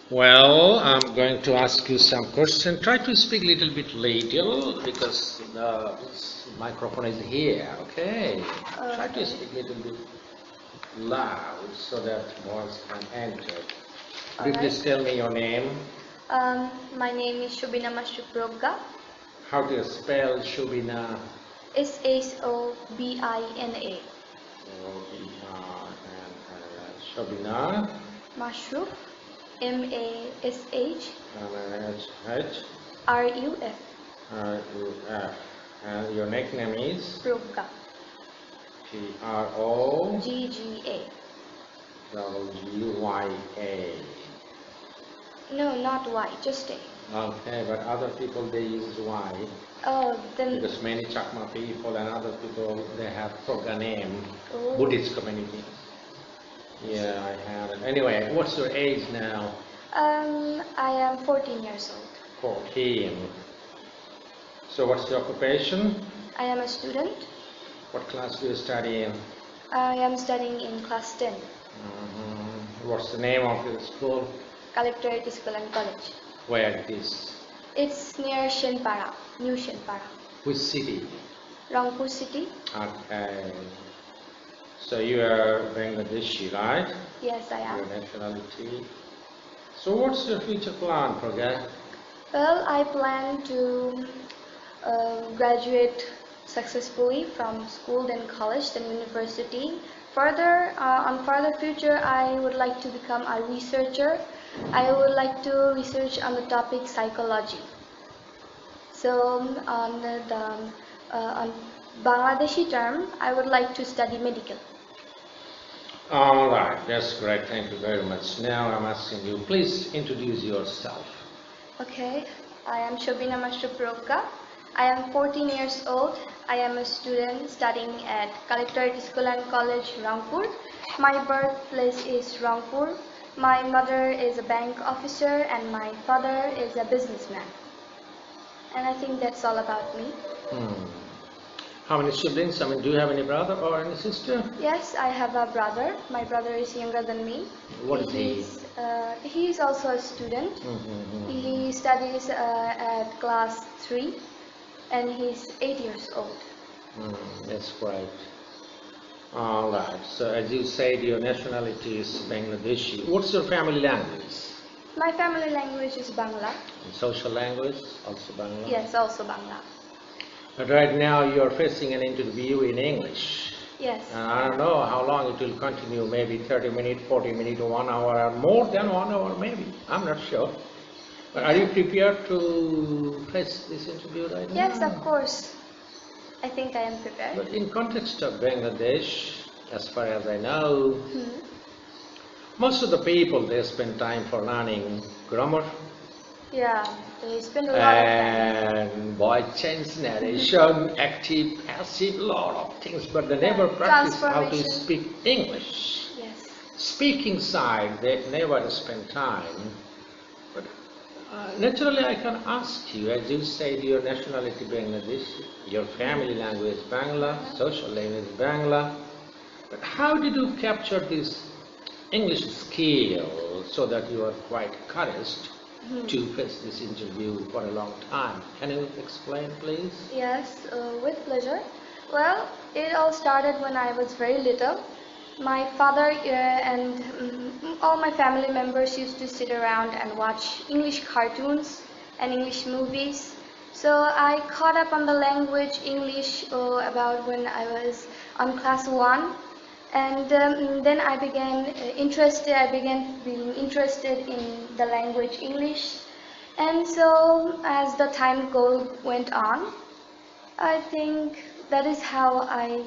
Well, I'm going to ask you some questions. Try to speak a little bit later because this microphone is here, okay? Try to speak a little bit loud so that voice can enter. Could you please tell me your name? My name is Shobina Mashruproga. How do you spell Shobina? Shobina. Shobina. Mashruf. Mash. Ruf. Ruf. And your nickname is? Progga. Progga. No, not Y, just A. Okay, but other people they use Y. Oh, then. Because many Chakma people and other people they have Progga name, Buddhist community. Yeah, I have it. Anyway, what's your age now? I am 14 years old. 14. So what's your occupation? I am a student. What class do you study in? I am studying in class 10. What's the name of your school? Collectorate School and College. Where it is? It's near Shenpara, New Shenpara. Which city? Rangpur city. Okay. So you are Bangladeshi, right? Yes, I am. Your nationality. So what's your future plan, Progga? Well, I plan to graduate successfully from school, then college, then university. Further, on further future, I would like to become a researcher. I would like to research on the topic psychology. So on on Bangladeshi term, I would like to study medical. All right, that's great. Thank you very much. Now I'm asking you, please introduce yourself. Okay, I am Shobina Mashruproga. I am 14 years old. I am a student studying at Collectorate School and College, Rangpur. My birthplace is Rangpur. My mother is a bank officer and my father is a businessman. And I think that's all about me. How many siblings? I mean, do you have any brother or any sister? Yes, I have a brother. My brother is younger than me. What is he? He is also a student. He studies at class 3 and he's 8 years old. That's great. All right. So as you said, your nationality is Bangladeshi. What's your family language? My family language is Bangla. And social language, also Bangla? Yes, also Bangla. But right now you're facing an interview in English. Yes. And I don't know how long it will continue, maybe 30 minutes, 40 minutes, 1 hour, or more than 1 hour maybe. I'm not sure. But are you prepared to face this interview right now? Yes, of course. I think I am prepared. But in context of Bangladesh, as far as I know, most of the people, they spend time for learning grammar. Yeah, they spend a lot of time. And voice change, narration, active, passive, lot of things, but they never practice how to speak English. Yes. Speaking side, they never spend time. But naturally, I can ask you, as you said, your nationality Bangladesh, your family language Bangla, social language Bangla. But how did you capture this English skill so that you are quite encouraged to face this interview for a long time? Can you explain, please? Yes, with pleasure. Well, it all started when I was very little. My father and all my family members used to sit around and watch English cartoons and English movies. So I caught up on the language English about when I was on class 1. And then I began being interested in the language English. And so as the time went on, I think that is how I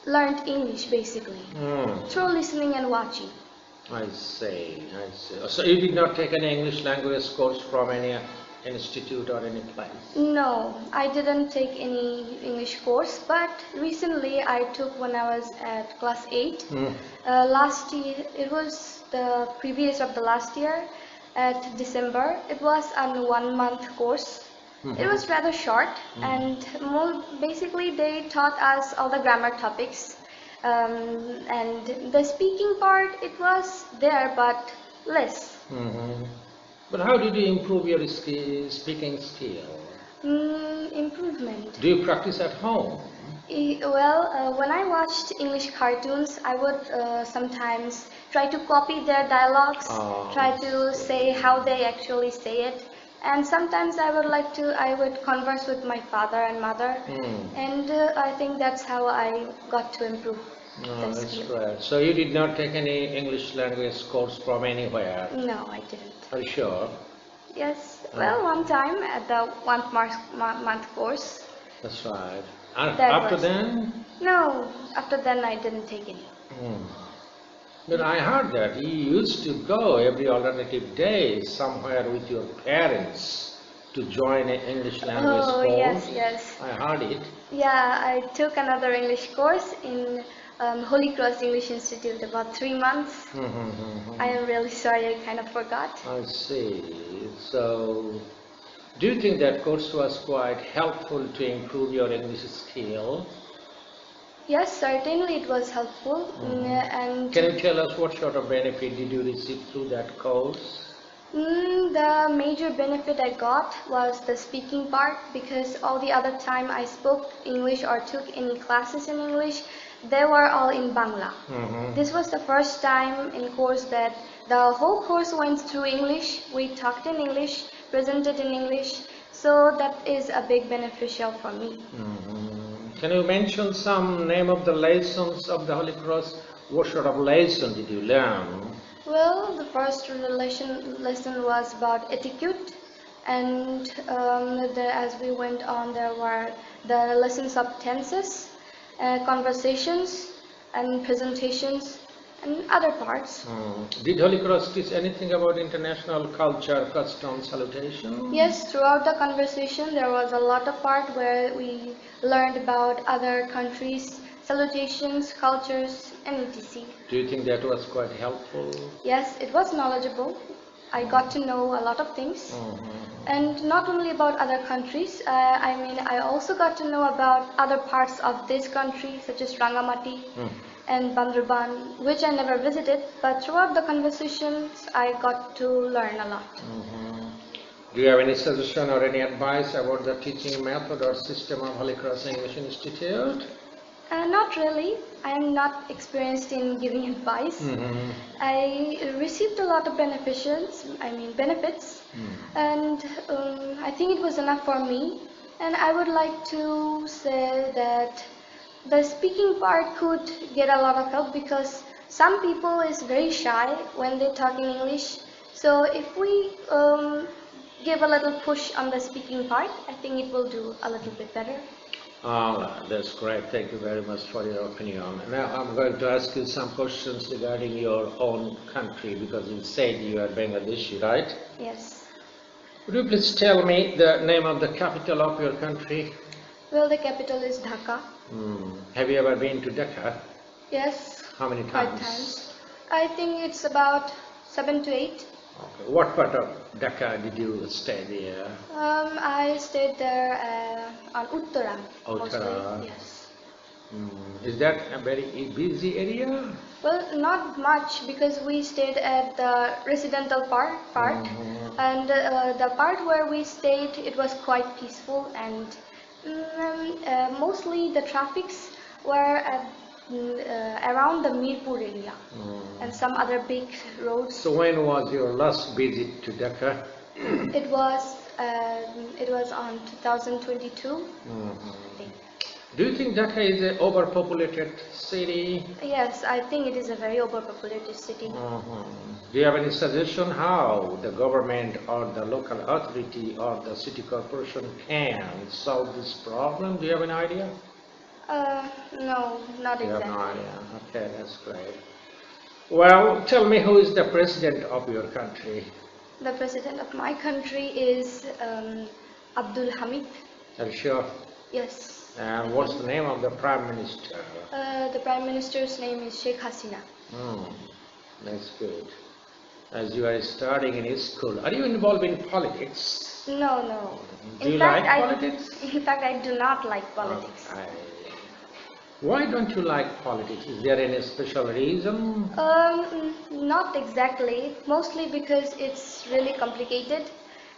learned English basically, through listening and watching. I see. So you did not take any English language course from any institute or any place? No, I didn't take any English course, but recently I took when I was at class 8. Last year, it was the previous of the last year at December. It was a 1 month course. It was rather short, and basically they taught us all the grammar topics. And the speaking part, it was there, but less. But how did you improve your speaking skill? Improvement. Do you practice at home? Well, when I watched English cartoons, I would sometimes try to copy their dialogues, try to say how they actually say it. And sometimes I would converse with my father and mother. And I think that's how I got to improve that That's skill. right. So you did not take any English language course from anywhere? No, I didn't. Are you sure? Yes, well, one time at the 1 month course. That's right. And That after was- then? No, after then I didn't take any. But I heard that you used to go every alternative day somewhere with your parents to join an English language Oh, course. yes. I heard it. Yeah, I took another English course in Holy Cross English Institute about 3 months. I am really sorry, I kind of forgot. I see. So, do you think that course was quite helpful to improve your English skill? Yes, certainly it was helpful. And Can you tell us what sort of benefit did you receive through that course? the major benefit I got was the speaking part, because all the other time I spoke English or took any classes in English, they were all in Bangla. This was the first time in course that the whole course went through English. We talked in English, presented in English, so that is a big beneficial for me. Can you mention some name of the lessons of the Holy Cross? What sort of lesson did you learn? Well, the first lesson was about etiquette, and as we went on, there were the lessons of tenses, conversations, and presentations, and other parts. Did Holy Cross teach anything about international culture, custom, salutation? Yes, throughout the conversation, there was a lot of part where we learned about other countries, salutations, cultures, and etc. Do you think that was quite helpful? Yes, it was knowledgeable. I got to know a lot of things. And not only about other countries, I also got to know about other parts of this country, such as Rangamati and Bandarban, which I never visited, but throughout the conversations, I got to learn a lot. Do you have any suggestion or any advice about the teaching method or system of Holy Cross English Institute? Not really. I am not experienced in giving advice. I received a lot of benefits, and I think it was enough for me. And I would like to say that the speaking part could get a lot of help, because some people is very shy when they talk in English. So if we give a little push on the speaking part, I think it will do a little bit better. That's great. Thank you very much for your opinion. Now I'm going to ask you some questions regarding your own country, because you said you are Bangladeshi, right? Yes. Would you please tell me the name of the capital of your country? Well, the capital is Dhaka. Have you ever been to Dhaka? Yes. How many Quite times? times. I think it's about 7 to 8. Okay. What part of Dhaka did you stay there? I stayed there on Uttara. Uttara. Mostly. Yes. Is that a very busy area? Well, not much, because we stayed at the residential part, and the part where we stayed, it was quite peaceful, and mostly the traffics were around the Mirpur area and some other big roads. So when was your last visit to Dhaka? It was on 2022. I think. Do you think Dhaka is an overpopulated city? Yes, I think it is a very overpopulated city. Do you have any suggestion how the government or the local authority or the city corporation can solve this problem? Do you have an idea? No, not You have exactly. no idea. Okay, that's great. Well, tell me, who is the president of your country? The president of my country is Abdul Hamid. Are you sure? Yes. And what's the name of the Prime Minister? The Prime Minister's name is Sheikh Hasina. That's good. As you are studying in school, are you involved in politics? No, no. Do you like politics? In fact, I do not like politics. Why don't you like politics? Is there any special reason? Not exactly. Mostly because it's really complicated,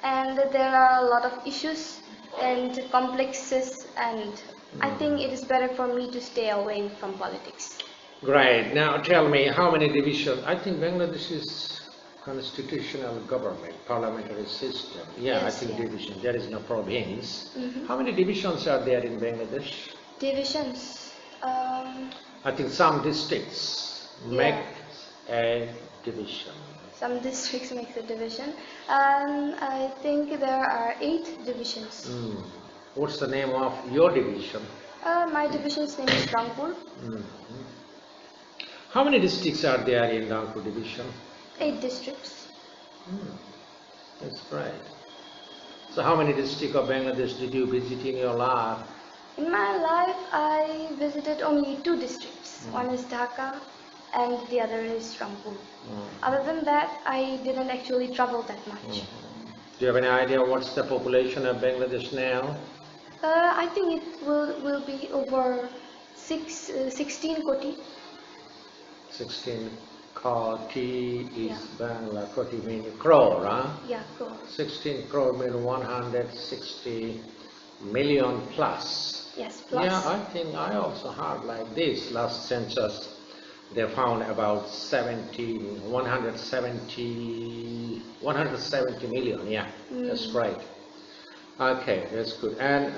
and there are a lot of issues and complexes, and I think it is better for me to stay away from politics. Great. Now tell me, how many divisions? I think Bangladesh is constitutional government, parliamentary system. Yeah, Yes, I think yeah. division. There is no province. How many divisions are there in Bangladesh? Divisions. I think some districts make a division. Some districts make the division. I think there are 8 divisions. What's the name of your division? My division's name is Rangpur. How many districts are there in Rangpur division? 8 districts. That's great. So how many districts of Bangladesh did you visit in your life? In my life, I visited only 2 districts. One is Dhaka and the other is Rangpur. Other than that, I didn't actually travel that much. Do you have any idea what's the population of Bangladesh now? I think it will be over 16 koti. 16 koti is Bangla. Koti means crore, huh? Yeah, crore. 16 crore means 160 million plus. Yes, plus. Yeah, I think I also heard like this. Last census, they found about 170 million. Yeah, that's right. Okay, that's good. And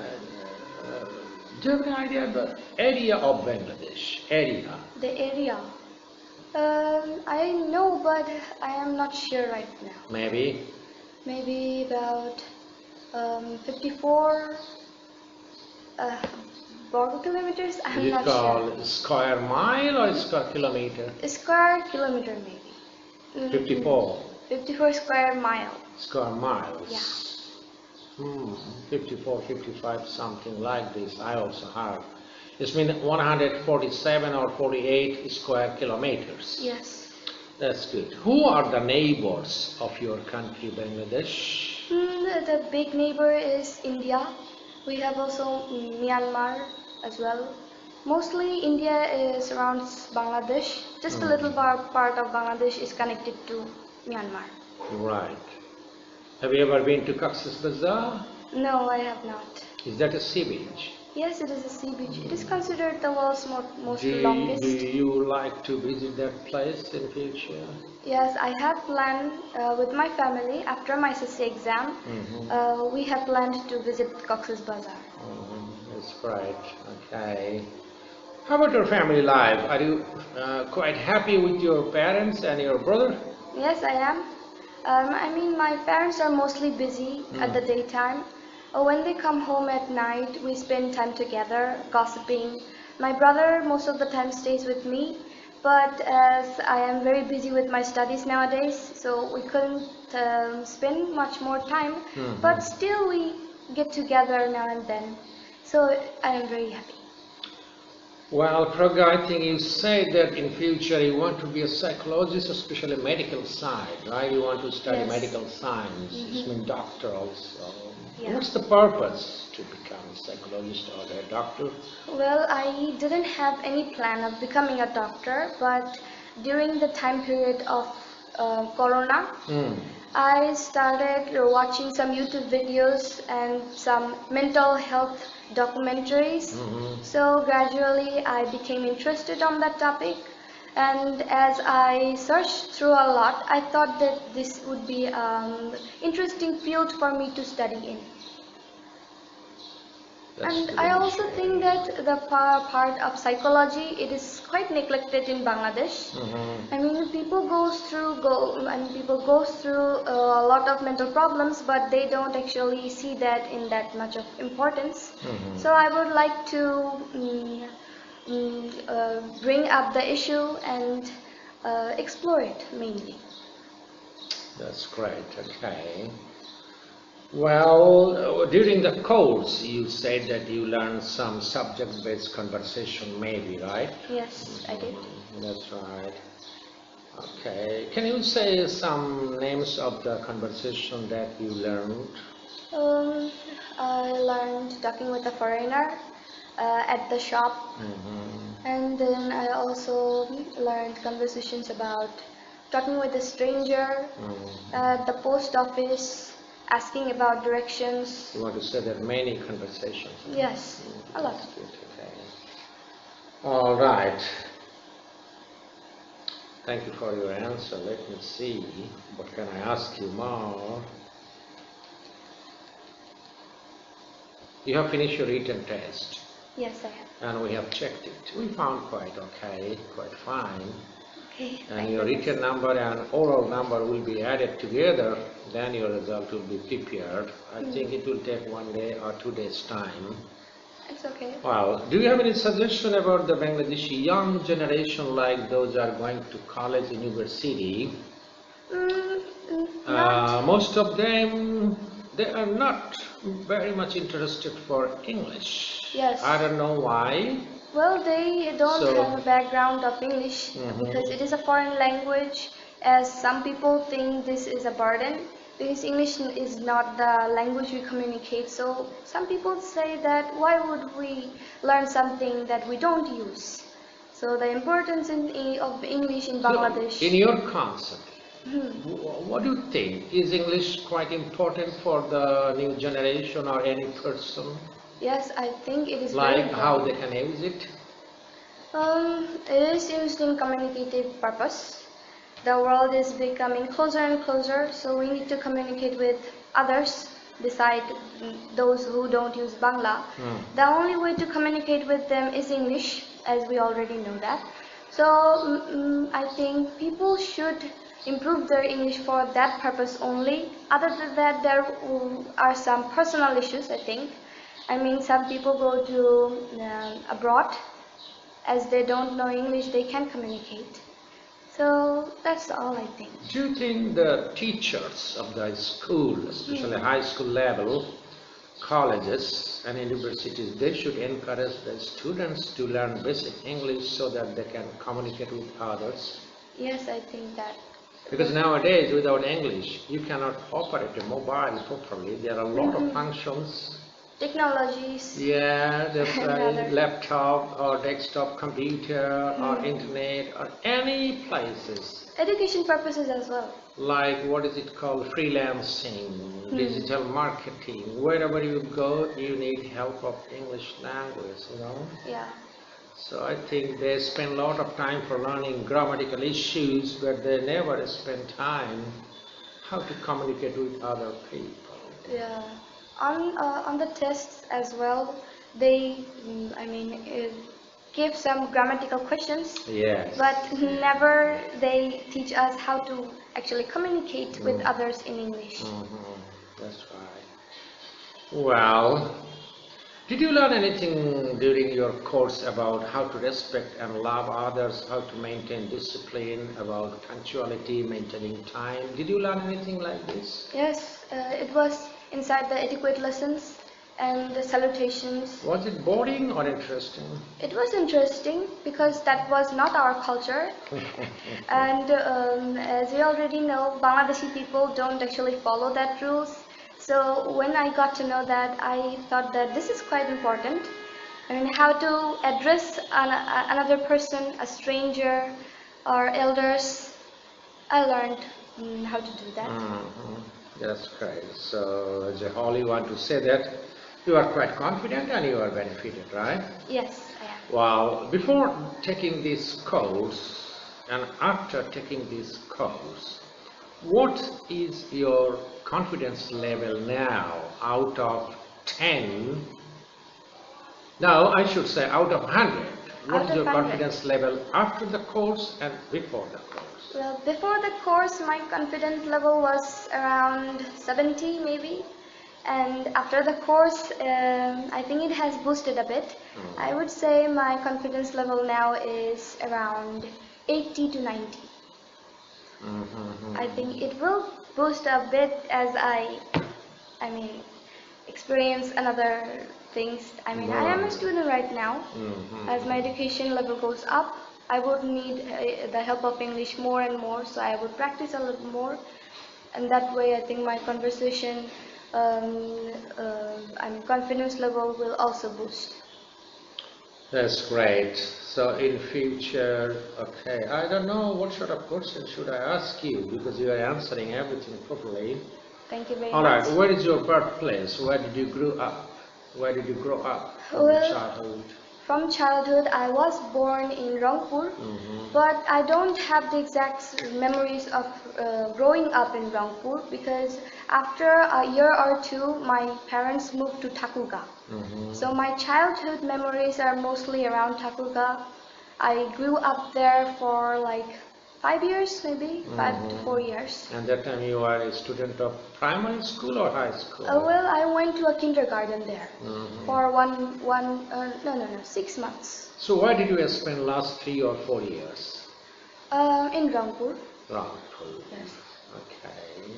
do you have any idea the area of Bangladesh? Area. The area. I know, but I am not sure right now. Maybe. Maybe about 54 border kilometers. I'm not sure. Is it called square mile or square kilometer? Square kilometer maybe. 54. 54 square mile. Square miles. Yeah. 54, 55, something like this. I also heard. It means 147 or 48 square kilometers. Yes. That's good. Who are the neighbors of your country, Bangladesh? The big neighbor is India. We have also Myanmar as well. Mostly India surrounds Bangladesh. Just a little part of Bangladesh is connected to Myanmar. Right. Have you ever been to Cox's Bazar? No, I have not. Is that a sea beach? Yes, it is a sea beach. It is considered the world's most longest. Do you like to visit that place in future? Yes, I have planned with my family after my SSC exam. We have planned to visit Cox's Bazar. That's right. Okay. How about your family life? Are you quite happy with your parents and your brother? Yes, I am. I mean, my parents are mostly busy at the daytime. When they come home at night, we spend time together, gossiping. My brother most of the time stays with me, but as I am very busy with my studies nowadays, so we couldn't spend much more time, but still we get together now and then. So I am very happy. Well, Pragya, I think you said that in future you want to be a psychologist, especially medical side, right? You want to study medical science, it means doctor also. Yeah. What's the purpose to become a psychologist or a doctor? Well, I didn't have any plan of becoming a doctor, but during the time period of Corona, I started watching some YouTube videos and some mental health documentaries. So gradually I became interested on that topic, and as I searched through a lot, I thought that this would be an interesting field for me to study in. And I also think that the part of psychology, it is quite neglected in Bangladesh. I mean, people go through a lot of mental problems, but they don't actually see that in that much of importance. So I would like to bring up the issue and explore it mainly. That's great. Okay. Well, during the course, you said that you learned some subject-based conversation, maybe, right? Yes, I did. That's right. Okay. Can you say some names of the conversation that you learned? Um, I learned talking with a foreigner at the shop, Mm-hmm. and then I also learned conversations about talking with a stranger at the post office, asking about directions. You want to say there are many conversations? Huh? Yes, a lot. That's good. Okay. All right. Thank you for your answer. Let me see. What can I ask you more? You have finished your written test, Yes, I have. and we have checked it. We found quite okay, quite fine. Okay, And thank your goodness. written number and oral number will be added together, then your result will be prepared. I think it will take 1 day or 2 days time. It's okay. Well, do you have any suggestion about the Bangladeshi young generation, like those are going to college, university? Not. Most of them, they are not very much interested for English. Yes. I don't know why. Well, they don't So, have a background of English because it is a foreign language, as some people think this is a burden because English is not the language we communicate. So some people say that why would we learn something that we don't use? So the importance of English in Bangladesh. in your concept, what do you think? Is English quite important for the new generation or any person? Yes, I think it is very Like how important. they can use it? It is used in communicative purpose. The world is becoming closer and closer, so we need to communicate with others beside those who don't use Bangla. The only way to communicate with them is English, as we already know that. So I think people should improve their English for that purpose only. Other than that, there are some personal issues, I think. I mean, some people go to abroad, as they don't know English, they can communicate. So that's all I think. Do you think the teachers of the school, especially high school level, colleges and universities, they should encourage the students to learn basic English so that they can communicate with others? Yes, I think that. Because nowadays, without English, you cannot operate a mobile properly. There are a lot of functions. Technologies. Yeah, that's and right. other. Laptop or desktop computer or internet or any places. Education purposes as well. Like what is it called? Freelancing, digital marketing. Wherever you go, you need help of English language. Yeah. So I think they spend a lot of time for learning grammatical issues, but they never spend time how to communicate with other people. Yeah. On the tests as well, they give some grammatical questions, Yes. but never they teach us how to actually communicate with others in English. That's right. Well, did you learn anything during your course about how to respect and love others, how to maintain discipline, about punctuality, maintaining time? Did you learn anything like this? Yes, it was inside the etiquette lessons and the salutations. Was it boring or interesting? It was interesting because that was not our culture. And as we already know, Bangladeshi people don't actually follow that rules. So when I got to know that, I thought that this is quite important. I mean, how to address another person, a stranger, or elders. I learned how to do that. That's great. So, as a whole, you want to say that you are quite confident and you are benefited, right? Yes, I am. Well, before taking this course and after taking this course, what is your confidence level now out of 10? Now, I should say out of 100. What Out is of your 100. confidence level after the course and before the course? Well, before the course, my confidence level was around 70 maybe. And after the course, I think it has boosted a bit. I would say my confidence level now is around 80 to 90. I think it will boost a bit as I mean, experience another things. I mean, I am a Right. student right now. Mhm. As my education level goes up, I would need the help of English more and more, so I would practice a little more, and that way I think my conversation, confidence level will also boost. That's great. So in future, okay, I don't know what sort of question should I ask you because you are answering everything properly. Thank you very All much. right, where is your birthplace? Where did you grow up? Where did you grow up from Well, childhood? from childhood, I was born in Rangpur, Mhm. but I don't have the exact memories of growing up in Rangpur because after a year or two, my parents moved to Thakurga. Mhm. So my childhood memories are mostly around Thakurga. I grew up there for like 5 years, maybe 5 to 4 years. And that time you are a student of primary school or high school? Well, I went to a kindergarten there Mhm. for 6 months. So where did you spend last 3 or 4 years? In Rangpur. Rangpur. Yes. Okay.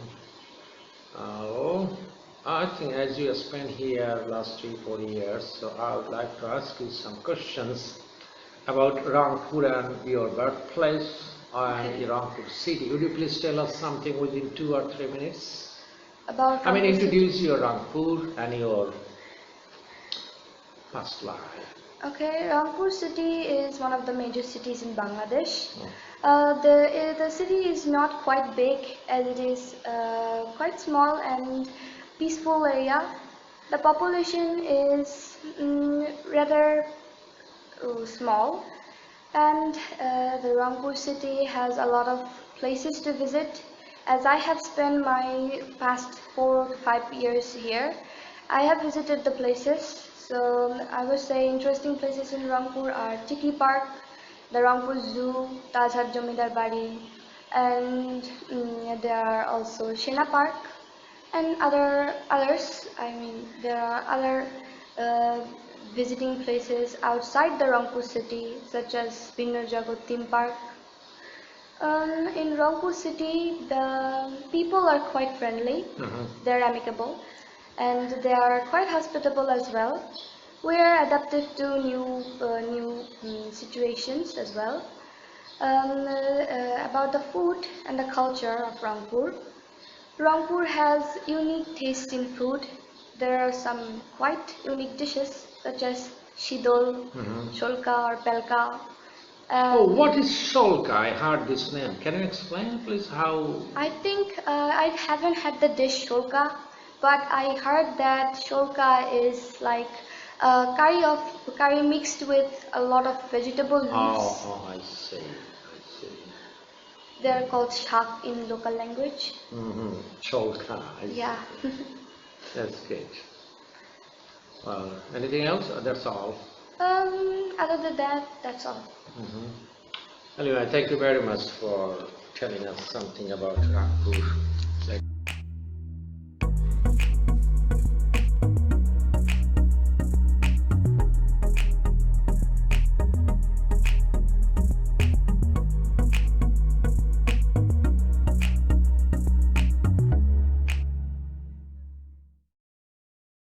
Oh, I think as you spent here last 3 or 4 years, so I would like to ask you some questions about Rangpur and your birthplace and Okay. Rangpur city. Would you please tell us something within 2 or 3 minutes? About I mean, Rangpur city. introduce your Rangpur and your past life. Okay, Rangpur city is one of the major cities in Bangladesh. Mm. The city is not quite big, as it is quite small and peaceful area. The population is rather small, and the Rangpur city has a lot of places to visit. As I have spent my past 4 to 5 years here, I have visited the places. So I would say interesting places in Rangpur are Tiki Park, the Rangpur Zoo, Tajhat Jomidar Bari, and there are also Shena Park and others. I mean, there are other uh, visiting places outside the Rangpur city, such as Binno Jagot Theme Park. In Rangpur city, the people are quite friendly. They're amicable, and they are quite hospitable as well. We are adaptive to new situations as well. About the food and the culture of Rangpur. Rangpur has unique taste in food. There are some quite unique dishes such as shidol, sholka or pelka. Oh, what is Sholka? I heard this name. Can you explain, please, how? I think I haven't had the dish sholka, but I heard that sholka is like curry mixed with a lot of vegetable leaves. I see. I see. They're called shak in local language. Sholka. I see. Yeah. That's good. Well, anything else? That's all. Other than that, that's all. Anyway, thank you very much for telling us something about Rangpur.